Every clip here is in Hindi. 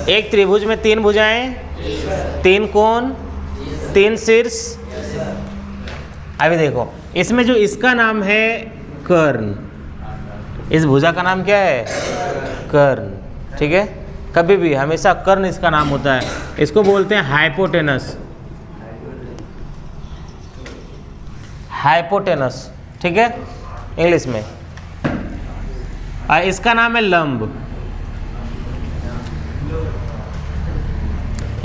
एक त्रिभुज में 3 भुजाएं, 3 कोण, 3 शीर्ष। अभी देखो इसमें जो इसका नाम है कर्ण, इस भुजा का नाम क्या है? कर्ण। ठीक है, कभी भी हमेशा कर्ण इसका नाम होता है। इसको बोलते हैं हाइपोटेनस, हाइपोटेनस। ठीक है, इंग्लिश में। और इसका नाम है लंब,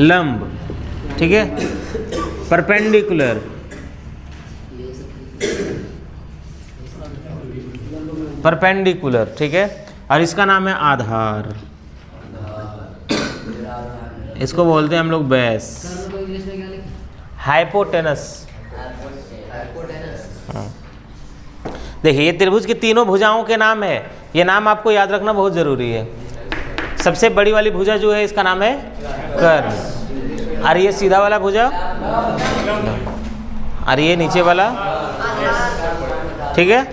लंब। ठीक है, परपेंडिकुलर, परपेंडिकुलर। ठीक है, और इसका नाम है आधार, इसको बोलते हैं हम लोग बेस, हाइपोटेनस। देखिए ये त्रिभुज की तीनों भुजाओं के नाम है, ये नाम आपको याद रखना बहुत जरूरी है। सबसे बड़ी वाली भुजा जो है इसका नाम है कर्ण, और ये सीधा वाला भुजा, और ये नीचे वाला। ठीक है,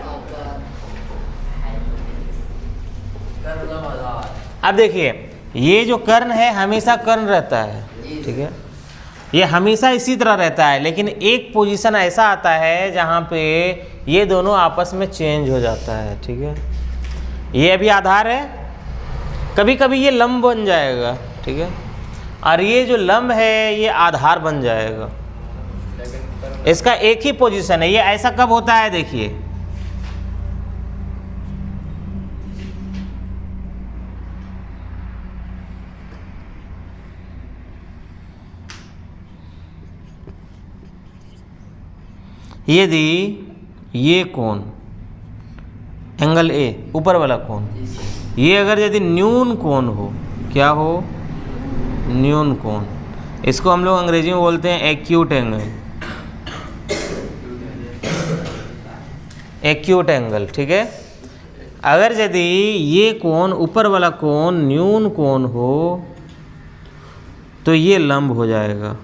अब देखिए ये जो कर्ण है हमेशा कर्ण रहता है। ठीक है, ये हमेशा इसी तरह रहता है, लेकिन एक पोजीशन ऐसा आता है जहाँ पे ये दोनों आपस में चेंज हो जाता है। ठीक है, ये अभी आधार है, कभी कभी ये लंब बन जाएगा। ठीक है, और ये जो लंब है ये आधार बन जाएगा। इसका एक ही पोजीशन है। ये ऐसा कब होता है? देखिए यदि ये कोण, एंगल ए, ऊपर वाला कोण, ये अगर यदि न्यून कोण हो, क्या हो? न्यून कोण। इसको हम लोग अंग्रेजी में बोलते हैं एक्यूट एंगल, एक्यूट एंगल। ठीक है, अगर यदि ये कोण, ऊपर वाला कोण न्यून कोण हो तो ये लंब हो जाएगा।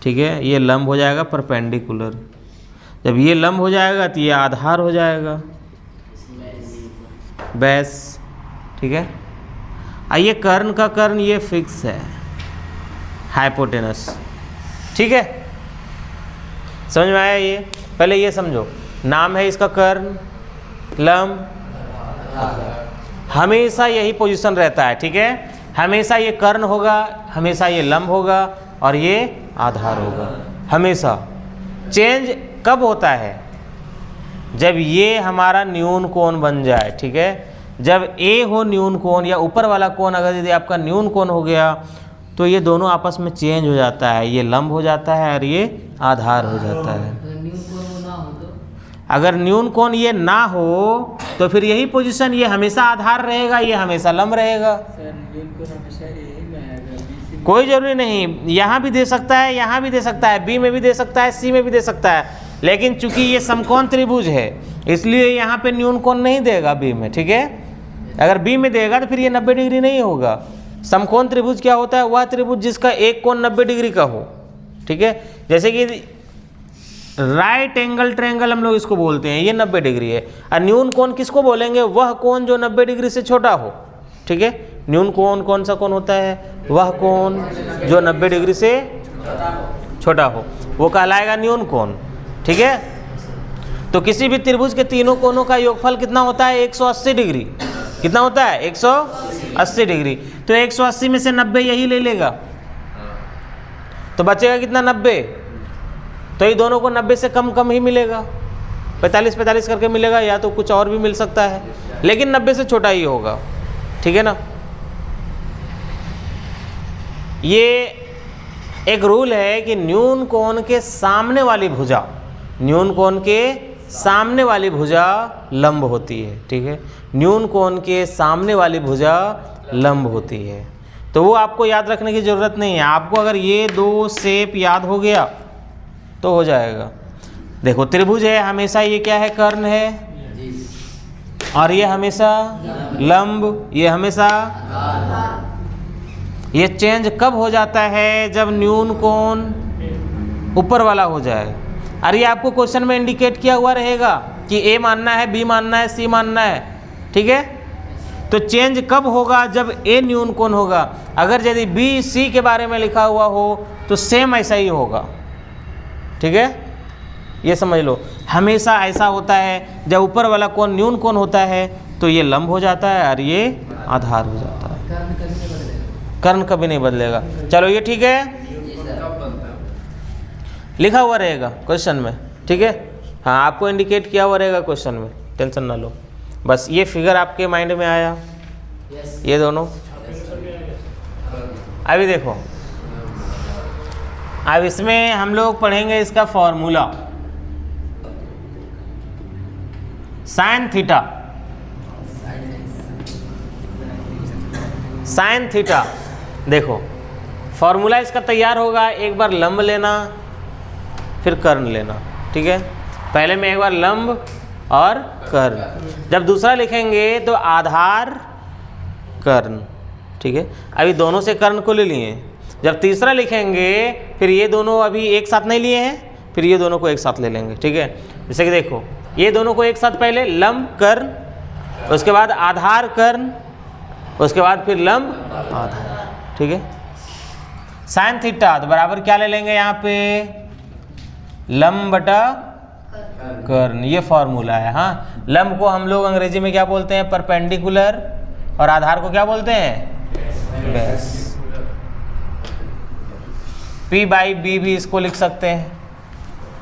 ठीक है, ये लंब हो जाएगा परपेंडिकुलर। जब ये लंब हो जाएगा तो ये आधार हो जाएगा, बेस। ठीक है, ये कर्ण का कर्ण ये फिक्स है, हाइपोटेनस। ठीक है, समझ में आया? ये पहले ये समझो, नाम है इसका कर्ण, लंब, हमेशा यही पोजीशन रहता है। ठीक है, हमेशा ये कर्ण होगा, हमेशा ये लंब होगा, और ये आधार होगा। हमेशा चेंज कब होता है? जब ये हमारा न्यून कोण बन जाए। ठीक है, जब ए हो न्यून कोण, या ऊपर वाला कोण अगर यदि आपका न्यून कोण हो गया तो ये दोनों आपस में चेंज हो जाता है, ये लंब हो जाता है और ये आधार हो जाता है। अगर न्यून कोण ये ना हो तो फिर यही पोजीशन, ये हमेशा आधार रहेगा, ये हमेशा लंब रहेगा। कोई जरूरी नहीं, यहाँ भी दे सकता है, यहाँ भी दे सकता है, बी में भी दे सकता है, सी में भी दे सकता है, लेकिन चूंकि ये समकोण त्रिभुज है इसलिए यहाँ पे न्यून कोण नहीं देगा बी में। ठीक है, अगर बी में देगा तो फिर ये 90 डिग्री नहीं होगा। समकोण त्रिभुज क्या होता है? वह त्रिभुज जिसका एक कोण 90 डिग्री का हो। ठीक है, जैसे कि राइट एंगल ट्रायंगल हम लोग इसको बोलते हैं, ये 90 डिग्री है। और न्यून कोण किसको बोलेंगे? वह कोण जो 90 डिग्री से छोटा हो। ठीक है, न्यून कोण कौन सा कोण होता है? वह कोण जो 90 डिग्री से छोटा हो, वो कहलाएगा न्यून कोण। ठीक है, तो किसी भी त्रिभुज के तीनों कोणों का योगफल कितना होता है? 180 डिग्री। कितना होता है? 180 डिग्री। तो 180 में से 90 यही ले लेगा, तो बचेगा कितना? 90। तो ये दोनों को 90 से कम कम ही मिलेगा, 45-45 करके मिलेगा, या तो कुछ और भी मिल सकता है, लेकिन 90 से छोटा ही होगा। ठीक है ना, ये एक रूल है कि न्यून कोण के सामने वाली भुजा, न्यून कोण के सामने वाली भुजा लंब होती है। ठीक है, न्यून कोण के सामने वाली भुजा लंब होती है। तो वो आपको याद रखने की ज़रूरत नहीं है। आपको अगर ये दो शेप याद हो गया तो हो जाएगा। देखो त्रिभुज है, हमेशा ये क्या है? कर्ण है, और ये हमेशा लंब, ये हमेशा। ये चेंज कब हो जाता है? जब न्यून कोण ऊपर वाला हो जाए। और ये आपको क्वेश्चन में इंडिकेट किया हुआ रहेगा कि ए मानना है, बी मानना है, सी मानना है। ठीक है, तो चेंज कब होगा? जब ए न्यून कोण होगा। अगर यदि बी सी के बारे में लिखा हुआ हो तो सेम ऐसा ही होगा, ठीक है, ये समझ लो। हमेशा ऐसा होता है, जब ऊपर वाला कोण न्यून कोण होता है तो ये लंब हो जाता है और ये आधार हो जाता है, कर्ण कभी नहीं बदलेगा। चलो ये ठीक है, लिखा हुआ रहेगा क्वेश्चन में, ठीक है, हाँ आपको इंडिकेट किया हुआ रहेगा क्वेश्चन में, टेंशन ना लो। बस ये फिगर आपके माइंड में आया, ये दोनों। अभी देखो, अब इसमें हम लोग पढ़ेंगे इसका formula, sine theta. Sine theta देखो, फॉर्मूला इसका तैयार होगा, एक बार लंब लेना फिर कर्ण लेना, ठीक है। पहले में एक बार लंब और कर्ण, जब दूसरा लिखेंगे तो आधार कर्ण, ठीक है। अभी दोनों से कर्ण को ले लिए, जब तीसरा लिखेंगे फिर ये दोनों अभी एक साथ नहीं लिए हैं, फिर ये दोनों को एक साथ ले लेंगे, ठीक है। जैसे कि देखो, ये दोनों को एक साथ पहले लंब कर्ण, उसके बाद आधार कर्ण, उसके बाद फिर लंब आधार, ठीक है। साइन थीटा तो बराबर क्या ले लेंगे यहाँ पे, लंब बटा कर्ण, ये फॉर्मूला है। हाँ, लंब को हम लोग अंग्रेजी में क्या बोलते हैं, परपेंडिकुलर, और आधार को क्या बोलते हैं, बेस। P बाई बी भी इसको लिख सकते हैं,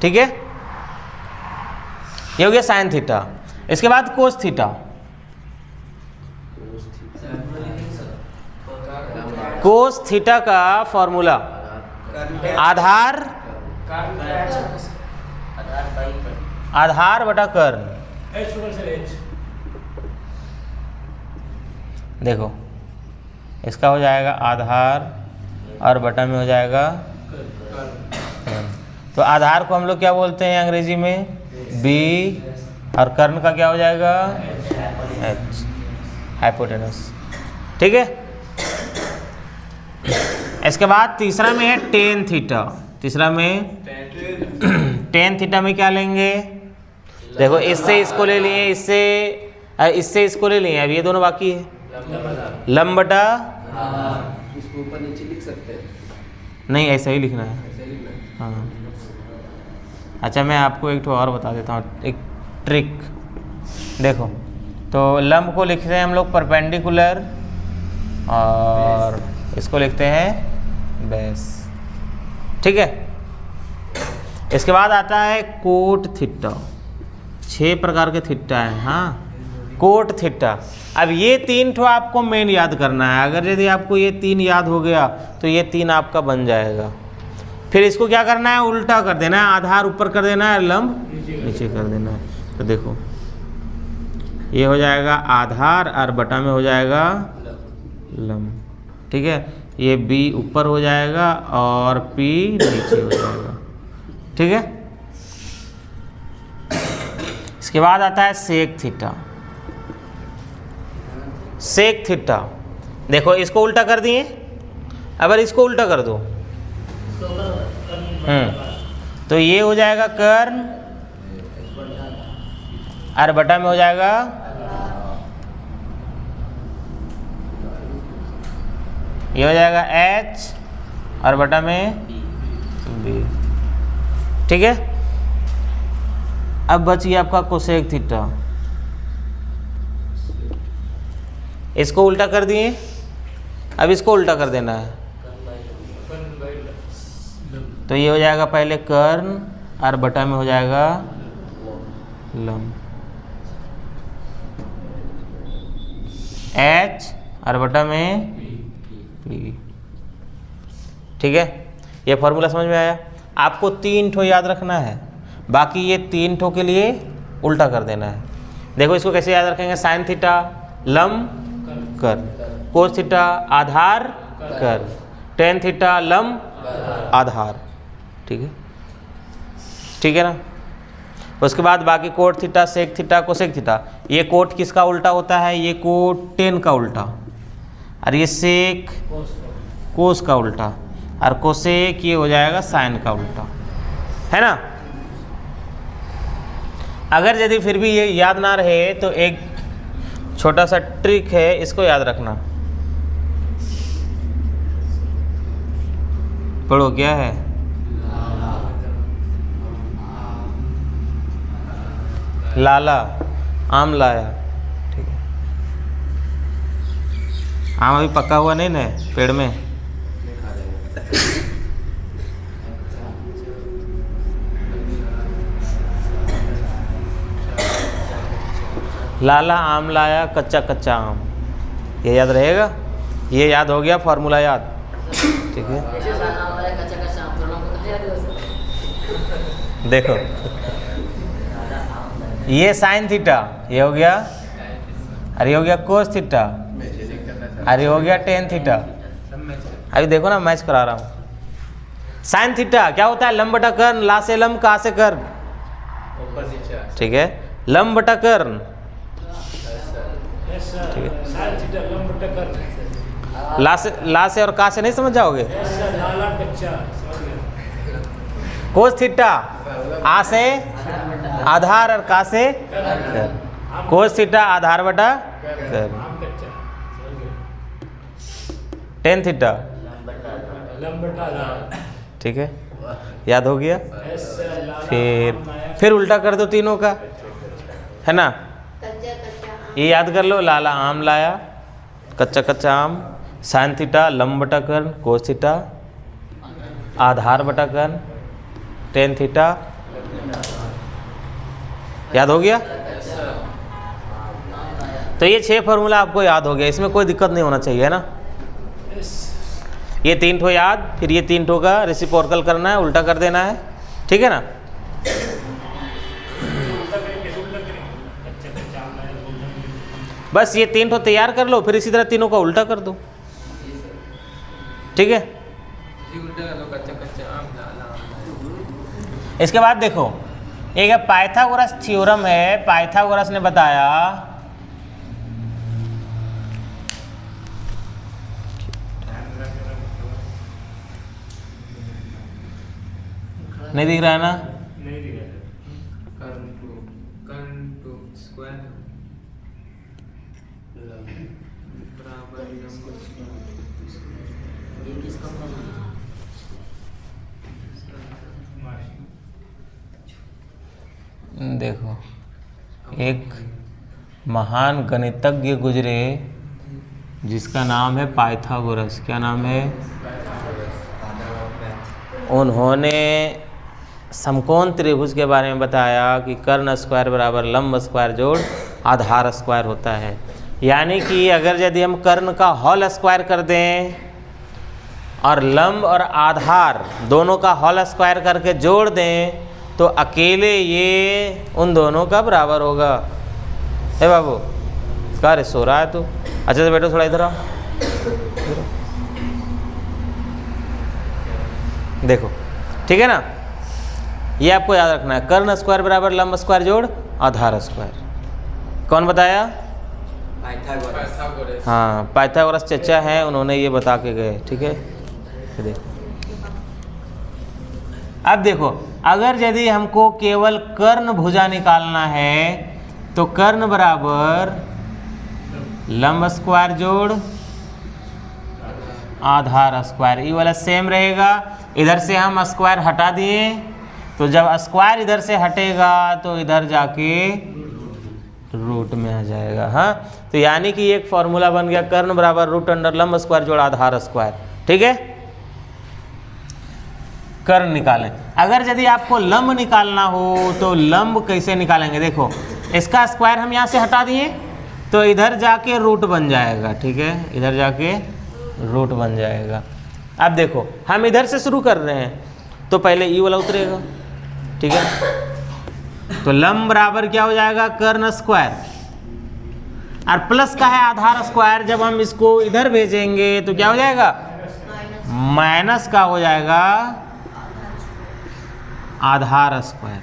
ठीक है। ये हो गया साइन थीटा। इसके बाद कोस थीटा। कोस थीटा का फॉर्मूला आधार बटा कर्ण। देखो, इसका हो जाएगा आधार और बटा में हो जाएगा कर्ण। तो आधार को हम लोग क्या बोलते हैं अंग्रेजी में, बी, और कर्ण का क्या हो जाएगा, एच, हाइपोटेनस, ठीक है। इसके बाद तीसरा में है टेन थीटा। तीसरा में टेन थीटा में क्या लेंगे, देखो इससे इसको ले लिए, इससे इसको ले लिए, अब ये दोनों बाकी है, लंब बटा, इसको ऊपर नीचे लिख सकते हैं, नहीं ऐसा ही लिखना है, ऐसे लिखना है। हाँ। अच्छा, मैं आपको एक और बता देता हूँ, एक ट्रिक। देखो, तो लंब को लिखते हैं हम लोग परपेंडिकुलर, और इसको लिखते हैं बेस, ठीक है। इसके बाद आता है कोट थीटा। 6 प्रकार के थीटा हैं, हाँ, कोट थीटा। अब ये 3 ठो आपको मेन याद करना है। अगर यदि आपको ये 3 याद हो गया तो ये 3 आपका बन जाएगा। फिर इसको क्या करना है, उल्टा कर देना है, आधार ऊपर कर देना है, लंब नीचे कर देना है। तो देखो, ये हो जाएगा आधार और बटा में हो जाएगा लंब, ठीक है। ये बी ऊपर हो जाएगा और पी नीचे हो जाएगा, ठीक है। इसके बाद आता है सेक थीटा। सेक थीटा, देखो इसको उल्टा कर दिए, अगर इसको उल्टा कर दो, तो ये हो जाएगा कर्ण और बटा में हो जाएगा, ये हो जाएगा H और बटा में B, ठीक है। अब बच गया आपका कोसेक थीटा। इसको उल्टा कर दिए, अब इसको उल्टा कर देना है, तो ये हो जाएगा पहले कर्ण और बटा में हो जाएगा लंब, H और बटा में P, ठीक है। ये फॉर्मूला समझ में आया। आपको 3 ठो याद रखना है, बाकी ये 3 ठो के लिए उल्टा कर देना है। देखो इसको कैसे याद रखेंगे, साइन थीटा लंब कर्ण, कोस थीटा आधार कर्ण, टेन थीटा लंब आधार, ठीक है, ठीक है ना। उसके बाद बाकी cot theta, sec theta, cosec theta. ये कोट किसका उल्टा होता है, ये कोट टेन का उल्टा, और ये सेक कोस का उल्टा, और कोसेक ये हो जाएगा साइन का उल्टा, है ना। अगर यदि फिर भी ये याद ना रहे तो एक छोटा सा ट्रिक है, इसको याद रखना। पढ़ो क्या है? लाला आम लाया। ठीक है, आम अभी पका हुआ नहीं ना पेड़ में। लाला आम लाया, कच्चा कच्चा आम, ये याद रहेगा। ये याद हो गया फॉर्मूला याद। ठीक है, देखो ये साइन थीटा, ये हो गया, अरे हो गया कोस थीटा, अरे हो गया टेन थीटा। अभी देखो ना मैच करा रहा हूँ। साइन थीटा क्या होता है? लंब बटा कर्ण, ला से लंब, का से कर्ण। ठीक है, लंब बटा कर्ण। ठीक है, ला से और का से नहीं समझ जाओगे। कोस थीटा, आ से आधार और का से कर्ण। कोस थीटा आधार बटा कर्ण। टेन थीटा, ठीक है, याद हो गया। फिर उल्टा कर दो तीनों का, है ना। ये याद कर लो, लाला आम लाया, कच्चा कच्चा आम, साइन थीटा लंब बटा कर्ण, कोस थीटा आधार बटा कर्ण, टेन थीटा। याद हो गया। तो ये 6 फॉर्मूला आपको याद हो गया, इसमें कोई दिक्कत नहीं होना चाहिए, है ना। ये 3 ठो याद, फिर ये 3 ठो का रेसिप्रोकल करना है, उल्टा कर देना है, ठीक है ना। बस ये 3 ठो तैयार कर लो, फिर इसी तरह तीनों का उल्टा कर दो, ठीक है। इसके बाद देखो, एक पाइथागोरस थ्योरम है। पाइथागोरस ने बताया नहीं दिख रहा है ना, नहीं दिख रहा है। कर्न टू स्क्वायर बराबर ये किसका फॉर्मूला? देखो, एक महान गणितज्ञ गुजरे जिसका नाम है पाइथागोरस। क्या नाम है? उन्होंने समकोण त्रिभुज के बारे में बताया कि कर्ण स्क्वायर बराबर लंब स्क्वायर जोड़ आधार स्क्वायर होता है। यानी कि अगर यदि हम कर्ण का होल स्क्वायर कर दें और लंब और आधार दोनों का होल स्क्वायर करके जोड़ दें तो अकेले ये उन दोनों का बराबर होगा। है बाबू, क्या रे सो रहा है तू? अच्छा से बैठो, थोड़ा इधर आओ। देखो, ठीक है ना। ये आपको याद रखना है, कर्ण स्क्वायर बराबर लंब स्क्वायर जोड़ आधार स्क्वायर। कौन बताया? पाइथागोरस। हाँ, पाइथागोरस चचा हैं, उन्होंने ये बता के गए, ठीक है। देखो, अब देखो, अगर यदि हमको केवल कर्ण भुजा निकालना है तो कर्ण बराबर लंब स्क्वायर जोड़ आधार स्क्वायर, ये वाला सेम रहेगा। इधर से हम स्क्वायर हटा दिए, तो जब स्क्वायर इधर से हटेगा तो इधर जाके रूट में आ जाएगा। हाँ, तो यानी कि एक फॉर्मूला बन गया, कर्ण बराबर रूट अंडर लंब स्क्वायर जोड़ आधार स्क्वायर, ठीक है। कर्ण निकालें। अगर यदि आपको लंब निकालना हो तो लंब कैसे निकालेंगे? देखो, इसका स्क्वायर हम यहाँ से हटा दिए तो इधर जाके रूट बन जाएगा, ठीक है, इधर जाके रूट बन जाएगा। अब देखो, हम इधर से शुरू कर रहे हैं तो पहले ई वाला उतरेगा, ठीक है। तो लंब बराबर क्या हो जाएगा? कर्ण स्क्वायर, और प्लस का है आधार स्क्वायर। जब हम इसको इधर भेजेंगे तो क्या हो जाएगा? माइनस का हो जाएगा आधार स्क्वायर,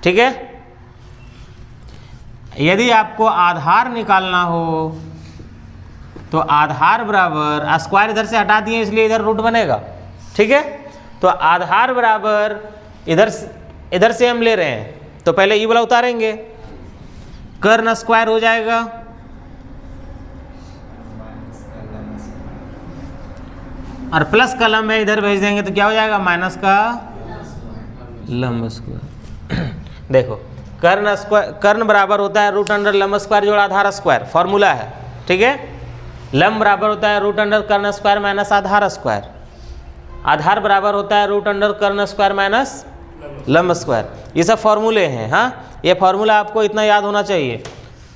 ठीक है। यदि आपको आधार निकालना हो तो आधार बराबर, स्क्वायर इधर से हटा दिए इसलिए इधर रूट बनेगा, ठीक है। तो आधार बराबर इधर से हम ले रहे हैं तो पहले ई वाला उतारेंगे, कर्ण स्क्वायर हो जाएगा और प्लस का लंब है इधर भेज देंगे तो क्या हो जाएगा, माइनस का लंब स्क्वायर। देखो कर्ण बराबर होता है रूट अंडर लंब स्क्वायर जोड़ आधार स्क्वायर, फॉर्मूला है, ठीक है। लंब बराबर होता है रूट अंडर कर्ण स्क्वायर माइनस आधार स्क्वायर, आधार बराबर होता है रूट अंडर कर्ण स्क्वायर माइनस लंब स्क्वायर। ये सब फॉर्मूले हैं। हाँ, ये फॉर्मूला आपको इतना याद होना चाहिए।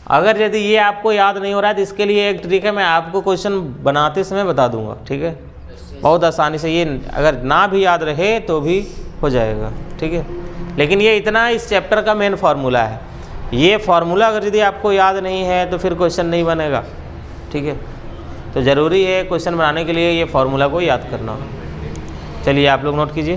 अगर यदि ये आपको याद नहीं हो रहा है तो इसके लिए एक ट्रिक है, मैं आपको क्वेश्चन बनाते समय बता दूंगा, ठीक है। बहुत आसानी से, ये अगर ना भी याद रहे तो भी हो जाएगा, ठीक है। लेकिन ये इतना इस चैप्टर का मेन फार्मूला है। ये फार्मूला अगर यदि आपको याद नहीं है तो फिर क्वेश्चन नहीं बनेगा, ठीक है। तो ज़रूरी है क्वेश्चन बनाने के लिए ये फार्मूला को याद करना। चलिए आप लोग नोट कीजिए।